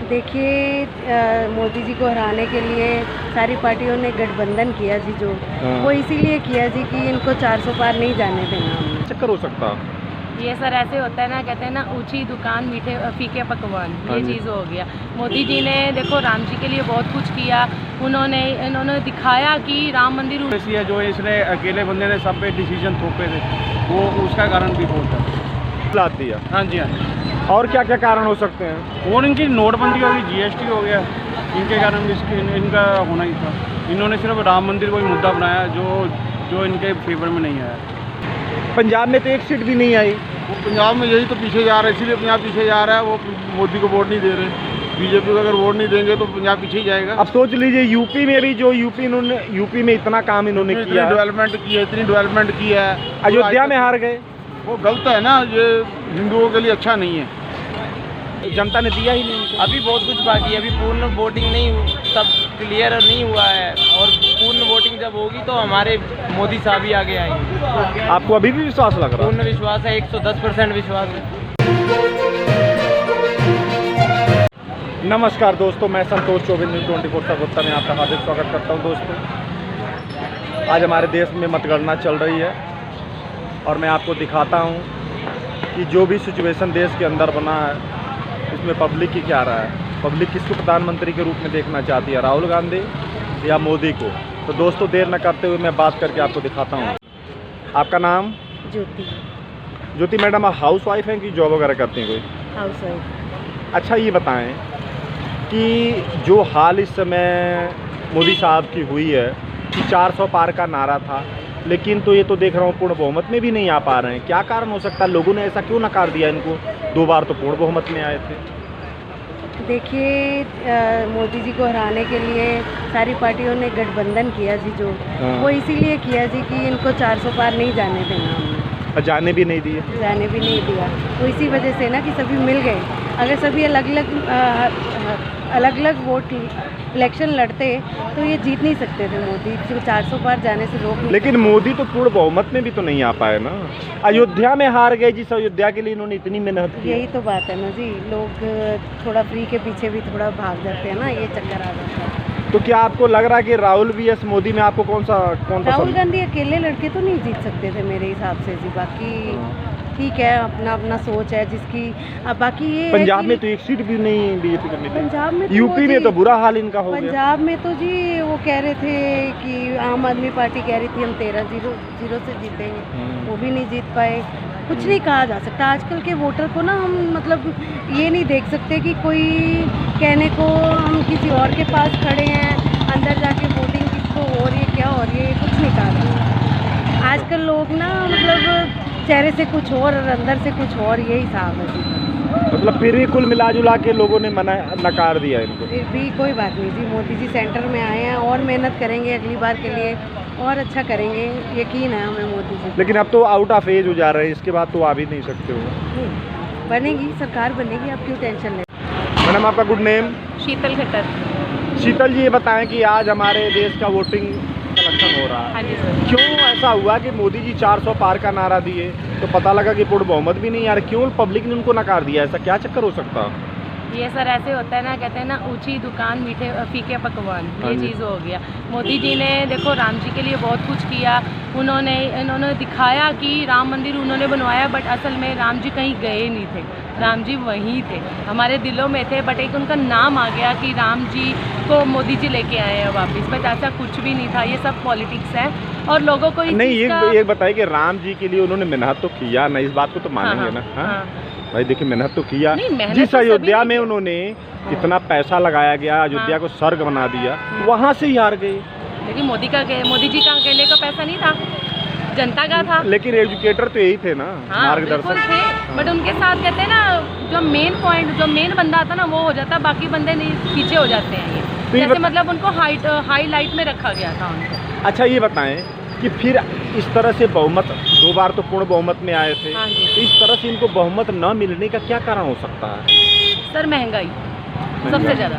देखिए मोदी जी को हराने के लिए सारी पार्टियों ने गठबंधन किया जी, जो वो इसीलिए किया जी कि इनको 400 पार नहीं जाने देना हमने। चक्कर हो सकता ये सर ऐसे होता है ना, कहते हैं ना ऊंची दुकान मीठे फीके पकवान, ये चीज़ हो गया। मोदी जी ने देखो राम जी के लिए बहुत कुछ किया, इन्होंने दिखाया कि राम मंदिर है जो इसने अकेले बंदे ने सब पे डिसीजन थोपे थे, वो उसका कारण भी बहुत है। ला दिया। हाँ जी, हाँ। और क्या क्या कारण हो सकते हैं? और इनकी नोटबंदी होगी, GST हो गया, इनके कारण इनका होना ही था। इन्होंने सिर्फ राम मंदिर को ही मुद्दा बनाया जो इनके फेवर में नहीं आया। पंजाब में तो एक सीट भी नहीं आई। वो पंजाब में यही तो पीछे जा रहा है, इसीलिए पंजाब पीछे जा रहा है। वो मोदी को वोट नहीं दे रहे। बीजेपी को अगर वोट नहीं देंगे तो पंजाब पीछे ही जाएगा। अब सोच लीजिए यूपी में भी जो यूपी में इतना काम इन्होंने किया, डेवलपमेंट की है, इतनी डेवलपमेंट की है, अयोध्या में हार गए। वो गलत है ना, ये हिंदुओं के लिए अच्छा नहीं है। जनता ने दिया ही नहीं। अभी बहुत कुछ बाकी है, अभी पूर्ण वोटिंग नहीं, सब क्लियर नहीं हुआ है। और पूर्ण वोटिंग जब होगी तो हमारे मोदी साहब ही आगे आएंगे। आपको अभी भी विश्वास लग रहा है? पूर्ण विश्वास है, 110% विश्वास है। नमस्कार दोस्तों, मैं संतोष चौबे न्यूज़ 24/7 में आपका हार्दिक स्वागत करता हूं। दोस्तों, आज हमारे देश में मतगणना चल रही है और मैं आपको दिखाता हूं कि जो भी सिचुएशन देश के अंदर बना है इसमें पब्लिक की क्या राय है। पब्लिक किसको प्रधानमंत्री के रूप में देखना चाहती है, राहुल गांधी या मोदी को? तो दोस्तों, देर न करते हुए मैं बात करके आपको दिखाता हूँ। आपका नाम? ज्योति मैडम, आप हाउस वाइफ हैं कि जॉब वगैरह करती हैं? कोई हाउस वाइफ। अच्छा, ये बताएं कि जो हाल इस समय मोदी साहब की हुई है कि 400 पार का नारा था, लेकिन तो ये तो देख रहा हूँ पूर्ण बहुमत में भी नहीं आ पा रहे हैं। क्या कारण हो सकता है? लोगों ने ऐसा क्यों नकार दिया इनको? 2 बार तो पूर्ण बहुमत में आए थे। देखिए मोदी जी को हराने के लिए सारी पार्टियों ने गठबंधन किया जी, जो वो इसीलिए किया जी कि इनको 400 पार नहीं जाने देना हमने। जाने भी नहीं दिए? जाने भी नहीं दिया। तो इसी वजह से ना कि सभी मिल गए। अगर सभी अलग अलग वोट इलेक्शन लड़ते तो ये जीत नहीं सकते थे। मोदी जो 400 पार जाने से रोक नहीं। लेकिन मोदी तो पूर्ण बहुमत में भी तो नहीं आ पाए ना। अयोध्या में हार गए। जिस अयोध्या के लिए इन्होंने इतनी मेहनत की। यही तो बात है ना जी, लोग थोड़ा फ्री के पीछे भी थोड़ा भाग जाते हैं ना, ये चक्कर आ जाता है। तो क्या आपको लग रहा है कि राहुल vs मोदी में आपको कौन राहुल गांधी अकेले लड़के तो नहीं जीत सकते थे मेरे हिसाब से जी। बाकी ठीक है, अपना अपना सोच है जिसकी। अब बाकी ये पंजाब में तो एक सीट भी नहीं बीजेपी करनी थी। पंजाब में यूपी में तो बुरा हाल इनका हो गया। पंजाब में तो जी वो कह रहे थे कि आम आदमी पार्टी कह रही थी हम 13-0 से जीतेंगे, वो भी नहीं जीत पाए। कुछ नहीं कहा जा सकता। आजकल के वोटर को ना हम मतलब ये नहीं देख सकते कि कोई कहने को हम किसी और के पास खड़े हैं, अंदर जाके वोटिंग किसको हो रही है, क्या हो रही है, कुछ नहीं कहा सकता। आजकल लोग ना मतलब चेहरे से कुछ और अंदर से कुछ और, यही हिसाब है। मतलब फिर भी कुल मिला जुला के लोगों ने नकार दिया इनको। फिर भी कोई बात नहीं जी, मोदी जी सेंटर में आए हैं और मेहनत करेंगे अगली बार के लिए और अच्छा करेंगे, यकीन है हमें मोदी जी। लेकिन अब तो आउट ऑफ एज हो जा रहे हैं, इसके बाद तो आ भी नहीं सकते हो। बनेगी सरकार, बनेगी, आप क्यों टेंशन लें। मैडम, आपका गुड नेम? शीतल खट्टर। शीतल जी, ये बताएं कि आज हमारे देश का वोटिंग इलेक्शन हो रहा है। हाँ जी सर। क्यों ऐसा हुआ कि मोदी जी 400 पार का नारा दिए तो पता लगा कि पूर्ण बहुमत भी नहीं यार? क्यों पब्लिक ने उनको नकार दिया? ऐसा क्या चक्कर हो सकता है? ये सर ऐसे होता है ना, कहते हैं ना ऊंची दुकान मीठे फीके पकवान, ये चीज़ हो गया। मोदी जी ने देखो राम जी के लिए बहुत कुछ किया, इन्होंने दिखाया कि राम मंदिर उन्होंने बनवाया, बट असल में राम जी कहीं गए नहीं थे। राम जी वहीं थे, हमारे दिलों में थे, बट एक उनका नाम आ गया कि राम जी को मोदी जी लेके आए हैं वापस, बट ऐसा कुछ भी नहीं था। ये सब पॉलिटिक्स है और लोगों को नहीं। ये बताइए कि राम जी के लिए उन्होंने मेहनत तो किया ना, इस बात को तो मानेंगे ना? हाँ भाई, देखिए मेहनत तो किया। जिस अयोध्या में उन्होंने इतना पैसा लगाया गया, अयोध्या को स्वर्ग बना दिया, वहाँ से ही हार गए। लेकिन मोदी जी का अकेले का पैसा नहीं था, जनता का था। लेकिन एजुकेटर तो यही थे ना, मार्गदर्शक थे। बट उनके साथ कहते हैं ना, जो मेन पॉइंट, जो मेन बंदा आता ना वो हो जाता, बाकी बंदे नहीं पीछे हो जाते हैं। ये जैसे मतलब उनको हाईलाइट में रखा गया था उनको। अच्छा, ये बताएं कि फिर इस तरह से बहुमत 2 बार तो पूर्ण बहुमत में आए थे, तो इस तरह से इनको बहुमत न मिलने का क्या कारण हो सकता है? सर महंगाई सबसे ज़्यादा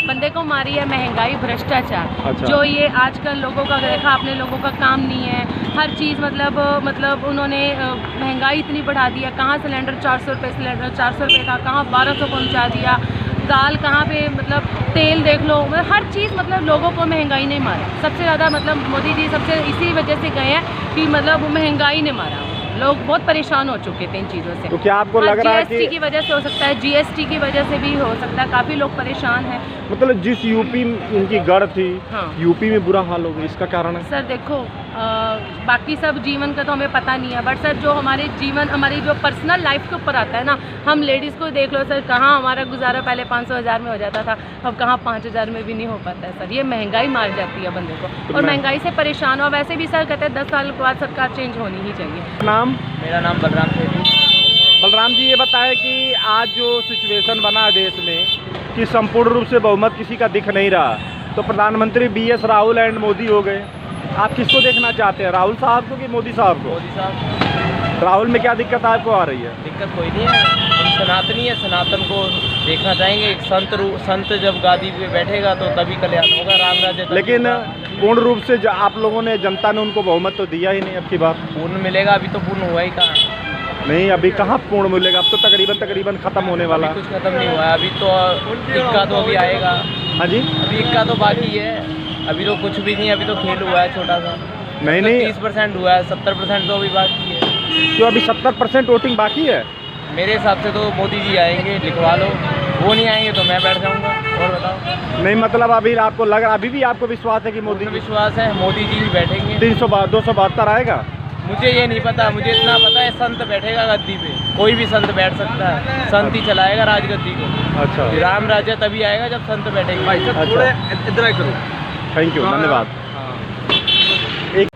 बंदे को मारी है, महंगाई, भ्रष्टाचार। अच्छा। जो ये आजकल लोगों का देखा आपने, लोगों का काम नहीं है, हर चीज़ मतलब उन्होंने महंगाई इतनी बढ़ा दिया। कहाँ सिलेंडर 400 रुपये सिलेंडर, 400 रुपये का, कहाँ 1200 पहुँचा दिया। दाल कहाँ पे, मतलब तेल देख लो, मतलब हर चीज़, मतलब लोगों को महंगाई ने मारा सबसे ज़्यादा। मतलब मोदी जी सबसे इसी वजह से गए हैं कि मतलब महंगाई ने मारा, लोग बहुत परेशान हो चुके थे इन चीज़ों से। तो क्या आपको लग रहा है कि जीएसटी की वजह से हो सकता है, जीएसटी की वजह से भी हो सकता है, काफ़ी लोग परेशान हैं। मतलब जिस यूपी में इनकी गढ़ थी, हाँ। यूपी में बुरा हाल हो गया, इसका कारण है? सर देखो, बाकी सब जीवन का तो हमें पता नहीं है, बट सर जो हमारे जीवन, हमारी जो पर्सनल लाइफ के ऊपर आता है ना, हम लेडीज़ को देख लो सर, कहाँ हमारा गुजारा पहले 500,000 में हो जाता था, अब कहाँ 5,000 में भी नहीं हो पाता है सर। ये महंगाई मार जाती है बंदे को, तो और महंगाई से परेशान हो। वैसे भी सर कहते हैं 10 साल के बाद सरकार चेंज होनी ही चाहिए। नाम? मेरा नाम बलराम सेठी। बलराम जी, ये बताएं कि आज जो सिचुएशन बना है देश में कि संपूर्ण रूप से बहुमत किसी का दिख नहीं रहा, तो प्रधानमंत्री BS राहुल एंड मोदी हो गए, आप किसको देखना चाहते हैं, राहुल साहब को कि मोदी साहब को? मोदी साहब। राहुल में क्या दिक्कत आपको आ रही है? दिक्कत कोई नहीं है, हम सनातनी है, सनातन को देखना चाहेंगे। एक संत जब गादी पे बैठेगा तो तभी कल्याण होगा, राम राज्य। लेकिन पूर्ण रूप से आप लोगों ने, जनता ने उनको बहुमत तो दिया ही नहीं अब की बार। पूर्ण मिलेगा, अभी तो पूर्ण हुआ ही कहाँ? नहीं, अभी कहाँ पूर्ण मिलेगा, अब तो तकरीबन खत्म होने वाला है। कुछ खत्म नहीं हुआ है, अभी तो इक्का तो अभी आएगा। हाँ जी, अभी इक्का तो बाकी है, अभी तो कुछ भी नहीं, अभी तो खेल हुआ है छोटा सा। नहीं तो नहीं, 30% हुआ है, 70% तो अभी बाकी है। क्यों अभी 70% वोटिंग बाकी है? मेरे हिसाब से तो मोदी जी आएंगे, लिखवा लो। वो नहीं आएंगे तो मैं बैठ जाऊंगा। और बताओ। नहीं, मतलब अभी आपको लग रहा, अभी भी आपको विश्वास है कि मोदी? विश्वास है, मोदी जी ही बैठेंगे। 272 आएगा? मुझे ये नहीं पता, मुझे इतना पता है संत बैठेगा गद्दी पे, कोई भी संत बैठ सकता है, संत ही चलाएगा राजगद्दी को। अच्छा, राम राज्य तभी आएगा जब संत बैठेंगे। भाई अच्छा। थोड़े इधर करो। थैंक यू, धन्यवाद। एक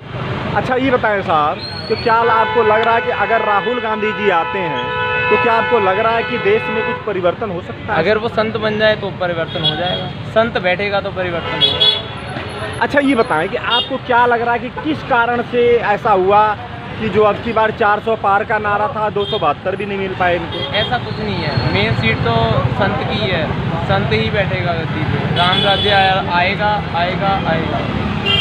अच्छा ये बताएं साहब, तो क्या आपको लग रहा है कि अगर राहुल गांधी जी आते हैं तो क्या आपको लग रहा है कि देश में कुछ परिवर्तन हो सकता है? अगर वो संत बन जाए तो परिवर्तन हो जाएगा, संत बैठेगा तो परिवर्तन होगा। अच्छा ये बताएं कि आपको क्या लग रहा है कि किस कारण से ऐसा हुआ कि जो अब की बार 400 पार का नारा था, 272 भी नहीं मिल पाए इनको? ऐसा कुछ नहीं है, मेन सीट तो संत की है, संत ही बैठेगा गद्दी पे। राम राज्य आएगा आएगा आएगा,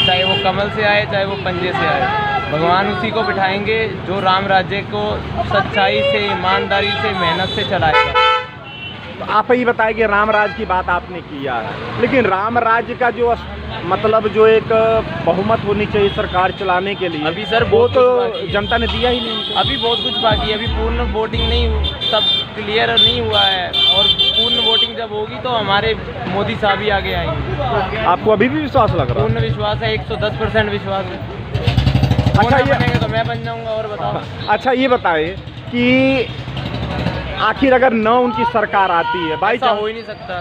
चाहे वो कमल से आए चाहे वो पंजे से आए, भगवान उसी को बिठाएंगे जो राम राज्य को सच्चाई से, ईमानदारी से, मेहनत से चलाएगा। तो आप ही बताएं कि राम राज की बात आपने किया है, लेकिन राम राज्य का जो मतलब जो एक बहुमत होनी चाहिए सरकार चलाने के लिए, अभी सर वो तो जनता ने दिया ही नहीं। अभी बहुत कुछ बाकी है, अभी पूर्ण वोटिंग नहीं, सब क्लियर नहीं हुआ है, और पूर्ण वोटिंग जब होगी तो हमारे मोदी साहब ही आगे आएंगे। आपको अभी भी विश्वास लग रहा है? पूर्ण विश्वास है, 110% विश्वास है। अच्छा, ये बनेंगे तो मैं बन जाऊंगा। और बताओ। अच्छा ये बताएं कि आखिर अगर न उनकी सरकार आती है, भाई ऐसा हो ही नहीं सकता,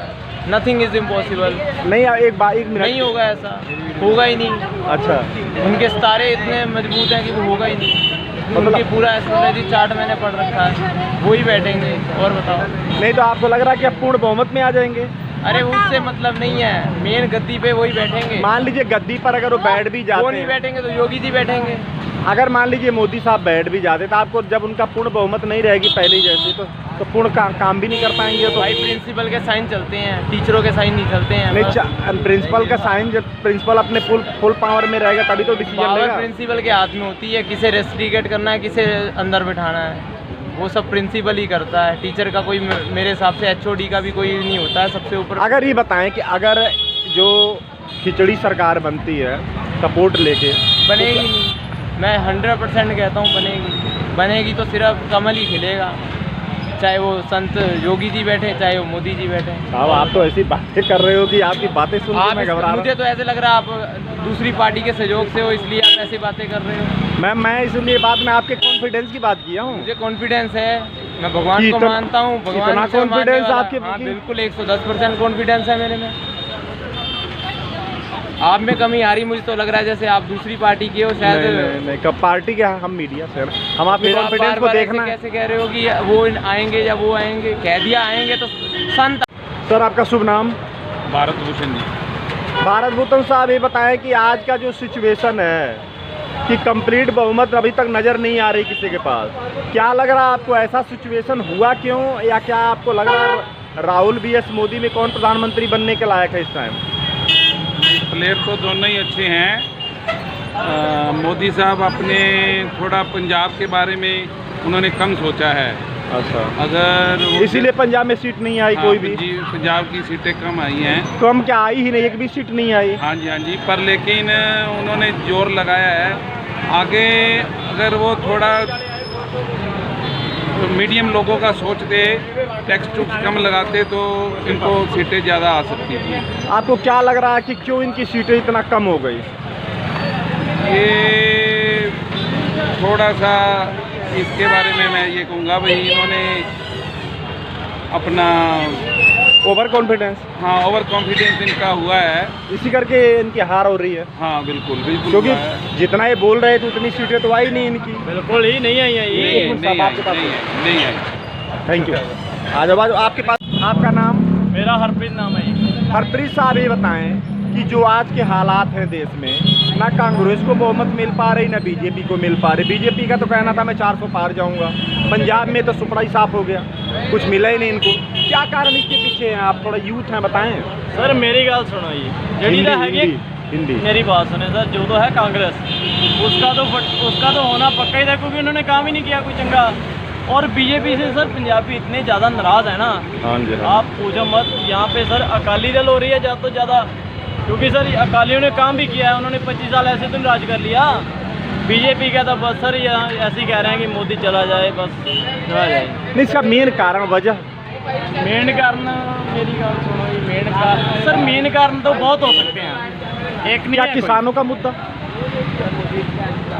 नथिंग इज इम्पॉसिबल। नहीं, एक मिनट, नहीं होगा, ऐसा होगा ही नहीं। अच्छा, उनके सितारे इतने मजबूत हैं कि वो होगा ही नहीं। उनकी पूरा एस्ट्रोलॉजी चार्ट मैंने पढ़ रखा है, वो ही बैठेंगे। और बताओ। नहीं तो आपको लग रहा है कि अब पूर्ण बहुमत में आ जाएंगे? अरे उससे मतलब नहीं है, मेन गद्दी पे वही बैठेंगे। मान लीजिए गद्दी पर अगर वो बैठ भी जाते वो नहीं बैठेंगे तो योगी जी बैठेंगे। अगर मान लीजिए मोदी साहब बैठ भी जाते तो आपको, जब उनका पूर्ण बहुमत नहीं रहेगी पहले जैसी, तो पूर्ण काम भी नहीं कर पाएंगे। तो भाई प्रिंसिपल के साइन चलते हैं, टीचरों के साइन नहीं चलते हैं। नहीं, प्रिंसिपल का साइन, जब प्रिंसिपल अपने फुल पावर में रहेगा तभी तो डिसीजन पावर लेगा। प्रिंसिपल के हाथ में होती है, किसे रेस्ट्रिकेट करना है, किसे अंदर बिठाना है, वो सब प्रिंसिपल ही करता है। टीचर का कोई, मेरे हिसाब से HOD का भी कोई नहीं होता है सबसे ऊपर। अगर ये बताएं कि अगर जो खिचड़ी सरकार बनती है सपोर्ट लेके, बनेगी नहीं, मैं 100% कहता हूँ बनेगी तो सिर्फ कमल ही खिलेगा, चाहे वो संत योगी जी बैठे चाहे वो मोदी जी बैठे। साहब आप तो ऐसी बातें कर रहे हो कि आपकी बातें सुन के मैं घबरा रहा हूं। मुझे तो ऐसे लग रहा है आप दूसरी पार्टी के सहयोग से हो, इसलिए आप ऐसी बातें कर रहे हो। मैं इसलिए बात में आपके कॉन्फिडेंस की बात किया हूँ। मुझे कॉन्फिडेंस है, मैं भगवान को मानता हूँ। इतना कॉन्फिडेंस आपके? हाँ बिल्कुल, 110% कॉन्फिडेंस है मेरे में। आप में कमी आ रही, मुझे तो लग रहा है जैसे आप दूसरी पार्टी के हो शायद। नहीं, कब पार्टी के, हम मीडिया से, हम आपके कॉन्फिडेंस को देखना। कैसे कह रहे हो कि वो आएंगे या वो आएंगे? कह दिया आएंगे तो संत। सर आपका शुभ नाम? भारत भूषण जी। भारत भूषण साहब, ये बताएं कि आज का जो सिचुएशन है कि कंप्लीट बहुमत अभी तक नज़र नहीं आ रही किसी के पास, क्या लग रहा है आपको, ऐसा सिचुएशन हुआ क्यों, या क्या आपको लग रहा है राहुल BS मोदी में कौन प्रधानमंत्री बनने के लायक है इस टाइम? प्लेयर तो दोनों ही अच्छे हैं। मोदी साहब अपने थोड़ा पंजाब के बारे में उन्होंने कम सोचा है, अच्छा, अगर वो- इसीलिए पंजाब में सीट नहीं आई हाँ, कोई भी? जी, पंजाब की सीटें कम आई हैं। कम क्या आई ही नहीं, एक भी सीट नहीं आई। हाँ जी, पर लेकिन उन्होंने जोर लगाया है आगे। अगर वो थोड़ा मीडियम लोगों का सोचते, टैक्स टूक्स कम लगाते तो इनको सीटें ज़्यादा आ सकती थी। आपको क्या लग रहा है कि क्यों इनकी सीटें इतना कम हो गई? ये थोड़ा सा इसके बारे में मैं ये कहूँगा भाई, इन्होंने अपना ओवर कॉन्फिडेंस, हाँ ओवर कॉन्फिडेंस इनका हुआ है, इसी करके इनकी हार हो रही है। हाँ बिल्कुल बिल्कुल क्योंकि हुआ है। जितना ये बोल रहे थे उतनी सीटें तो आई नहीं इनकी। बिल्कुल ही नहीं आई है नहीं ये। आई, नहीं आई, नहीं आई। Thank you. आज बाद आपके पास, आपका नाम? मेरा हरप्रीत नाम है। हरप्रीत साहब ये बताएं कि जो आज के हालात हैं देश में, ना कांग्रेस को बहुमत मिल पा रही ना बीजेपी को मिल पा रही। बीजेपी का तो कहना था मैं 400 पार जाऊंगा, पंजाब में तो सुपड़ा ही साफ हो गया, कुछ मिला ही नहीं इनको। क्या कारण इसके पीछे हैं? आप थोड़ा यूथ हैं, बताएं। सर मेरी गल सुनो जी, हिंदी, जड़ी है हिंदी, हिंदी। मेरी बात सुने सर, जो तो है कांग्रेस उसका तो होना पक्का ही था, क्योंकि उन्होंने काम ही नहीं किया कोई चंगा। और बीजेपी से सर पंजाबी इतने ज़्यादा नाराज़ है ना, हाँ जी, आप पूछो मत। यहाँ पे सर अकाली दल हो रही है ज़्यादा तो ज़्यादा, क्योंकि सर अकालियों ने काम भी किया है, उन्होंने 25 साल ऐसे तो राज कर लिया। बीजेपी का तो बस सर ये ऐसे ही कह रहे हैं कि मोदी चला जाए, बस चला जाए। नहीं, इसका मेन कारण, वजह? मेन कारण मेरी गल सुनो जी, मेन कारण सर, मेन कारण तो बहुत हो सकते हैं। एक नहीं क्या है कोई। किसानों का मुद्दा?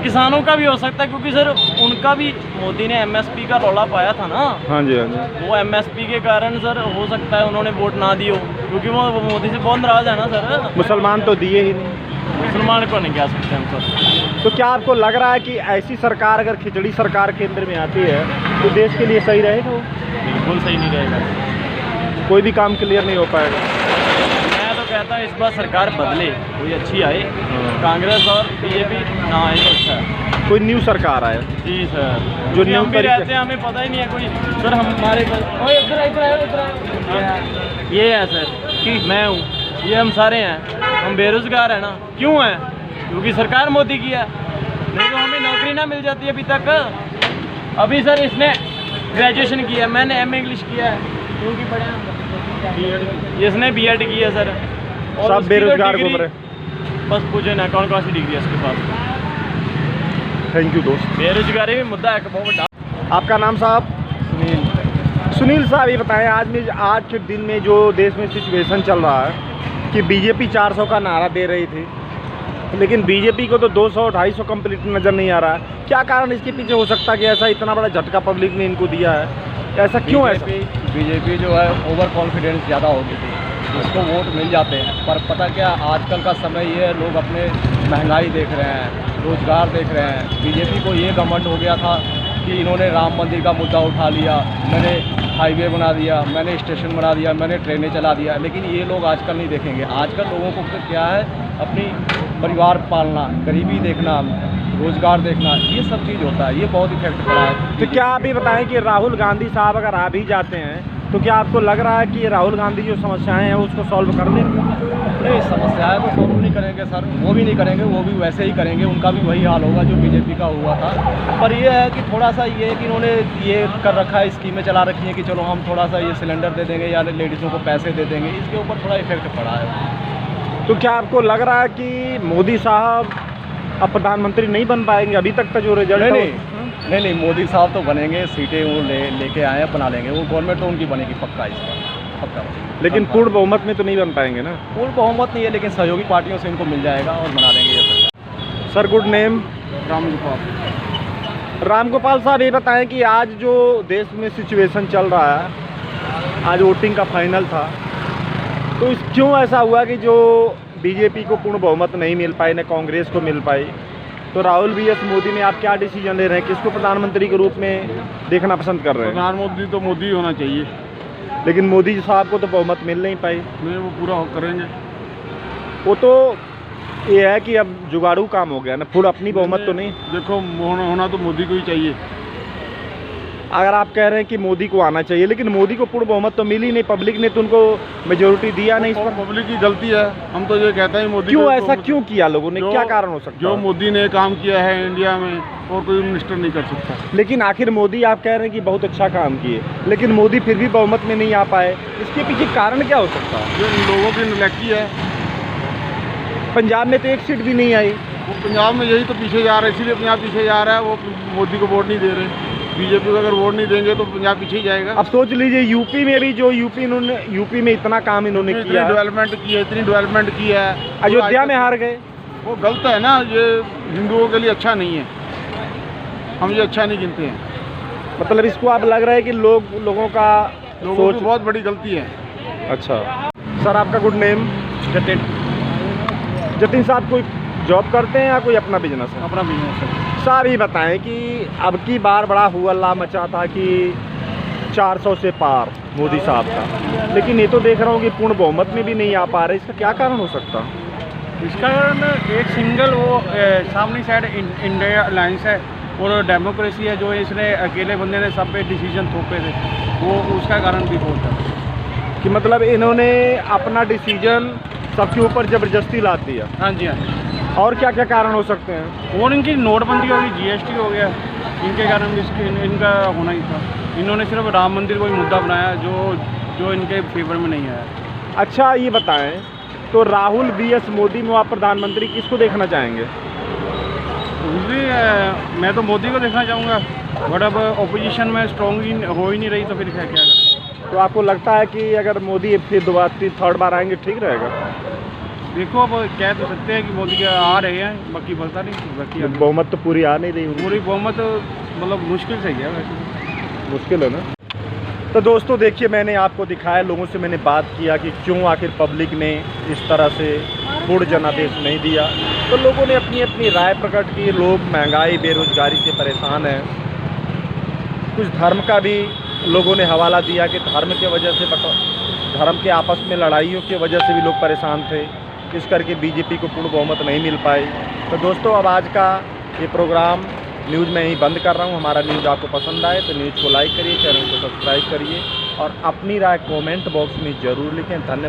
किसानों का भी हो सकता है, क्योंकि सर उनका भी मोदी ने एमएसपी का रौला पाया था ना। हाँ जी, हाँ जी। वो एमएसपी के कारण सर हो सकता है उन्होंने वोट ना दिए हो, क्योंकि वो मोदी से बहुत नाराज है ना सर। मुसलमान तो दिए ही नहीं। मुसलमान को नहीं कह सकते हम सर। तो क्या आपको लग रहा है कि ऐसी सरकार अगर खिचड़ी सरकार केंद्र में आती है तो देश के लिए सही रहेगा? वो बिल्कुल सही नहीं रहेगा, कोई भी काम क्लियर नहीं हो पाएगा। मैं तो कहता हूँ इस बार सरकार बदले, कोई अच्छी आए, कांग्रेस और बीजेपी ना आए तो अच्छा है। कोई न्यू सरकार आए जी सर, जो क्योंकि न्यू हम भी तरीके- रहते हैं, हमें पता ही नहीं है कोई सर। हमारे ये है सर, मैं हूँ, ये हम सारे हैं, हम बेरोजगार हैं ना। क्यों हैं? क्योंकि सरकार मोदी की है, नहीं तो हमें नौकरी ना मिल जाती अभी तक। अभी सर इसने ग्रेजुएशन किया, मैंने एम इंग्लिश किया है, क्योंकि पढ़े इसने बीएड की है सर। और सब उसकी तो बेरोजगार डिग्री- घूम रहे। बस पूछे ना कौन कौन सी डिग्री है इसके पास। थैंक यू दोस्त। बेरोजगारी भी मुद्दा है बहुत बड़ा। आपका नाम साहब? सुनील साहब ये बताएं, आज के दिन में जो देश में सिचुएशन चल रहा है कि बीजेपी 400 का नारा दे रही थी, लेकिन बीजेपी को तो 200-250 कंप्लीट नज़र नहीं आ रहा है। क्या कारण इसके पीछे हो सकता है कि ऐसा इतना बड़ा झटका पब्लिक ने इनको दिया है? ऐसा क्यों है? बीजेपी जो है ओवर कॉन्फिडेंस ज़्यादा हो गई थी, उसको वोट मिल जाते हैं। पर पता क्या, आजकल का समय ये है, लोग अपने महंगाई देख रहे हैं, रोज़गार देख रहे हैं। बीजेपी को ये घमंड हो गया था कि इन्होंने राम मंदिर का मुद्दा उठा लिया, मैंने हाईवे बना दिया, मैंने स्टेशन बना दिया, मैंने ट्रेनें चला दिया। लेकिन ये लोग आजकल नहीं देखेंगे। आजकल लोगों को क्या है, अपनी परिवार पालना, गरीबी देखना, रोज़गार देखना, ये सब चीज़ होता है। ये बहुत इफेक्ट पड़ा है। तो क्या आप ये बताएं कि राहुल गांधी साहब अगर आ भी जाते हैं तो क्या आपको लग रहा है कि राहुल गांधी जो समस्याएं हैं उसको सॉल्व कर लेंगे? नहीं, समस्याएं तो सॉल्व नहीं करेंगे सर, वो भी नहीं करेंगे, वो भी वैसे ही करेंगे, उनका भी वही हाल होगा जो बीजेपी का हुआ था। पर ये है कि थोड़ा सा ये है कि इन्होंने ये कर रखा है, स्कीमें चला रखी हैं कि चलो हम थोड़ा सा ये सिलेंडर दे देंगे या लेडीज़ों को पैसे दे देंगे, इसके ऊपर थोड़ा इफेक्ट पड़ा है। तो क्या आपको लग रहा है कि मोदी साहब अब प्रधानमंत्री नहीं बन पाएंगे? अभी तक का जो रिजल्ट नहीं, मोदी साहब तो बनेंगे, सीटें वो लेके आए हैं, बना लेंगे, वो गवर्नमेंट तो उनकी बनेगी पक्का, इस बार पक्का। लेकिन पूर्ण बहुमत में तो नहीं बन पाएंगे ना? पूर्ण बहुमत नहीं है, लेकिन सहयोगी पार्टियों से इनको मिल जाएगा और बना लेंगे ये सरकार। Sir good name? Ram Gopal साहब ये बताएं कि आज जो देश में सिचुएशन चल रहा है, आज वोटिंग का फाइनल था, तो क्यों ऐसा हुआ कि जो बीजेपी को पूर्ण बहुमत नहीं मिल पाई, न कांग्रेस को मिल पाई? तो राहुल BS मोदी में आप क्या डिसीजन ले रहे हैं? किसको प्रधानमंत्री के रूप में देखना पसंद कर रहे हैं? प्रधानमंत्री तो मोदी होना चाहिए, लेकिन मोदी साहब को तो बहुमत मिल नहीं पाई। नहीं वो पूरा करेंगे। वो तो ये है कि अब जुगाड़ू काम हो गया ना, फुल अपनी बहुमत तो नहीं। देखो होना तो मोदी को ही चाहिए। अगर आप कह रहे हैं कि मोदी को आना चाहिए, लेकिन मोदी को पूर्ण बहुमत तो मिली नहीं, पब्लिक ने तो उनको मेजोरिटी दिया नहीं। इस पर पब्लिक की गलती है, हम तो ये कहते हैं मोदी क्यों को ऐसा क्यों किया लोगों ने, क्या कारण हो सकता जो है? मोदी ने काम किया है इंडिया में और कोई मिनिस्टर नहीं कर सकता। लेकिन आखिर मोदी, आप कह रहे हैं कि बहुत अच्छा काम किए, लेकिन मोदी फिर भी बहुमत में नहीं आ पाए, इसके पीछे कारण क्या हो सकता है? ये इन लोगों की नलायकी है। पंजाब में तो एक सीट भी नहीं आई। वो पंजाब में यही तो पीछे जा रहा है, इसीलिए पंजाब पीछे जा रहा है। वो मोदी को वोट नहीं दे रहे। बीजेपी को अगर वोट नहीं देंगे तो पंजाब पीछे ही जाएगा। अब सोच लीजिए यूपी में भी, जो यूपी में इतना काम इन्होंने किया, डेवलपमेंट की है, इतनी डेवलपमेंट की है, अयोध्या में हार गए। वो गलत है ना, ये हिंदुओं के लिए अच्छा नहीं है, हम ये अच्छा नहीं गिनते हैं। मतलब इसको आप लग रहा है कि लोगों का लोगों की बहुत बड़ी गलती है। अच्छा सर, आपका गुड नेम? जतिन साहब कोई जॉब करते हैं या कोई अपना बिजनेस है? अपना बिजनेस है। साहब ये बताएं कि अब की बार बड़ा हुआ मचा था कि 400 से पार मोदी साहब का, लेकिन ये तो देख रहा हूँ कि पूर्ण बहुमत में भी नहीं आ पा रहे, इसका क्या कारण हो सकता? इसका एक सिंगल वो सामने साइड इंडिया अलायंस है और डेमोक्रेसी है, जो इसने अकेले बंदे ने सब पे डिसीजन थोपे थे, वो उसका कारण भी होता है। कि मतलब इन्होंने अपना डिसीजन सबके ऊपर ज़बरदस्ती ला दिया। हाँ जी, हाँ जी। और क्या क्या कारण हो सकते हैं? और इनकी नोटबंदी होगी, जीएसटी हो गया, इनके कारण भी इनका होना ही था। इन्होंने सिर्फ राम मंदिर को ही मुद्दा बनाया जो इनके फेवर में नहीं आया। अच्छा ये बताएं, तो राहुल BS मोदी में आप प्रधानमंत्री किसको देखना चाहेंगे? मैं तो मोदी को देखना चाहूँगा, बट अब ओपोजिशन में स्ट्रॉन्ग हो ही नहीं रही, तो फिर क्या करें? तो आपको लगता है कि अगर मोदी फिर थर्ड बार आएंगे ठीक रहेगा? देखो अब कह तो सकते हैं कि मोदी के आ रहे हैं, बाकी पता नहीं। बाकी बहुमत तो पूरी आ नहीं रही, पूरी बहुमत मतलब मुश्किल से ही है, वैसे मुश्किल है ना। तो दोस्तों देखिए, मैंने आपको दिखाया, लोगों से मैंने बात किया कि क्यों आखिर पब्लिक ने इस तरह से पूर्ण जनादेश नहीं दिया। तो लोगों ने अपनी अपनी राय प्रकट की। लोग महंगाई, बेरोजगारी से परेशान हैं। कुछ धर्म का भी लोगों ने हवाला दिया कि धर्म के वजह से, धर्म के आपस में लड़ाइयों की वजह से भी लोग परेशान थे, इस करके बीजेपी को पूर्ण बहुमत नहीं मिल पाई। तो दोस्तों अब आज का ये प्रोग्राम न्यूज़ में ही बंद कर रहा हूँ। हमारा न्यूज़ आपको पसंद आए तो न्यूज़ को लाइक करिए, चैनल को सब्सक्राइब करिए और अपनी राय कमेंट बॉक्स में ज़रूर लिखें। धन्यवाद।